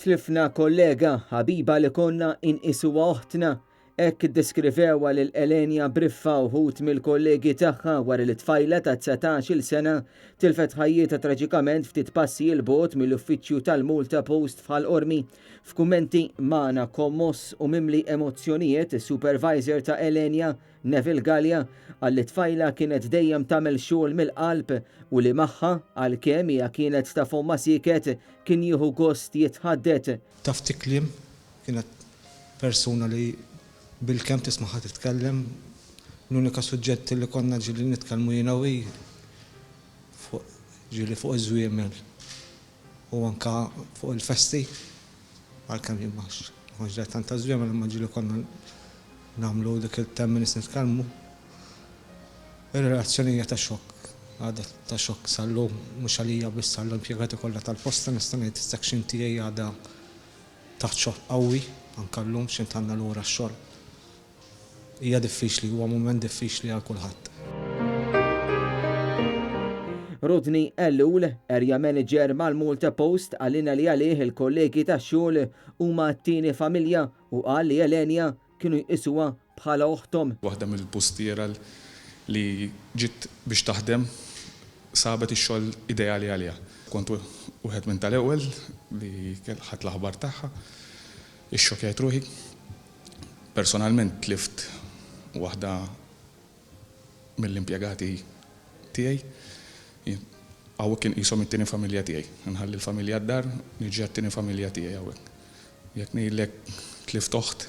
Tlifna kollega ħabiba li konna inqisuha oħtna. Hekk iddeskrivewa lil Elenja Briffa uħud mill-kollegi tagħha wara li tfajla ta' 19-il sena tilfet ħajjitha traġikament ftit passi il bogħod mill-uffiċċju tal-Malta Post f'Ħal-Qormi. F'kummenti magħna kommoss u mimli emozzjonijiet is-supervisor ta' Elenja, Neville Gallia, għalli tfajla kienet dejjem tagħmel xogħol mill-qalb u li magħha għalkemm hija kienet ta' fomma siket kien jieħu gost jitħaddet. Taf tikliem kienet persuna li bil-kem tismaħa titkellem, l-unika suġġett li konna ġili nitkellmu jiena u ġili fuq iż-żwiemel u anka fuq il-festi għalkemm jien maħx tant ta' żwiemel imma ġili konna nagħmlu dik il-10 minutes nitkellmu. Ir-relazzjoni hija ta' xokk, għadha ta' xokk sal-lum mhux għalija biss għall-impjegati kollha tal-posta nista' ngħid is-section tiegħi għadha taħt xokk qawwi anke llum x'int għandna lura x-xogħol. Hija diffiċli, huwa mument diffiċli għal kulħadd. Rodney Ellul, area manager mal-Malta Post, għalina li għalih il-kollegi tax-xogħol huma t-tieni familja u qal li Elenja kienu jqisuha bħala oħthom. Waħda mill-postiera li ġiet biex taħdem sabet ix-xogħol ideali għaliha. Kont wieħed minn tal-ewwel li ħadd l-aħbar tagħha, ix-xokjajt ruħi. Personalment tlift waħda mill-impjegati tiegħi hawnhekk kien qishom it-tieni familja tiegħi. Nħalli l-familja d-dar, niġi għat-tieni familja tiegħi hawnhekk. Jekk ngħidlek tlift oħt.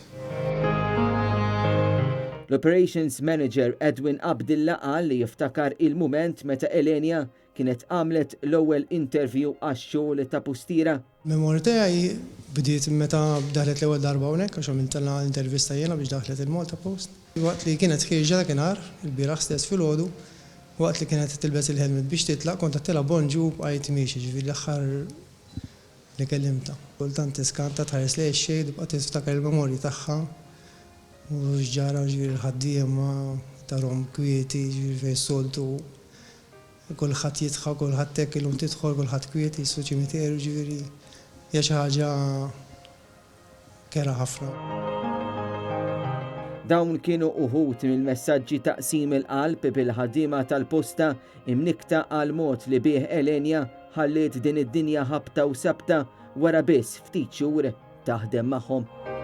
L-Operations Manager Edwin Abdilla qal li jiftakar il-mument meta Elenja kienet għamlet l-ewwel interview għax-xogħol ta' pustiera. Memorja tiegħi bdiet meta daħlet l-ewwel darba hawnhekk għax għamiltilna intervista jiena biex daħlet il-Malta Post. Waqt li kienet ħirġa dakinhar il-bieraħ stess filgħodu, waqt li kienet tilbes il-helmet biex titlaq kont għattilha bonġu b'qajt miexi ġifieri l-aħħar li kellimta. Kultant tiskanta tħares lejn ix-xejn tibqa' tiftakar il-memorji tagħha u x'ġara ġifieri l-ħaddiema tarhom kwieti ġifieri fejn soltu kulħadd jidħak, kulħadd tekilhom tidħol, kulħadd kwieti jissu ċimiteru ġifieri hija xi ħaġa kera ħafna. Dawn kienu uħud mill-messaġġi taqsim il-qalb bil-ħaddiema tal-posta imnikta għal mod li bih Elenja ħalliet din id-dinja ħabta u sabta wara biss ftit xhur taħdem magħhom.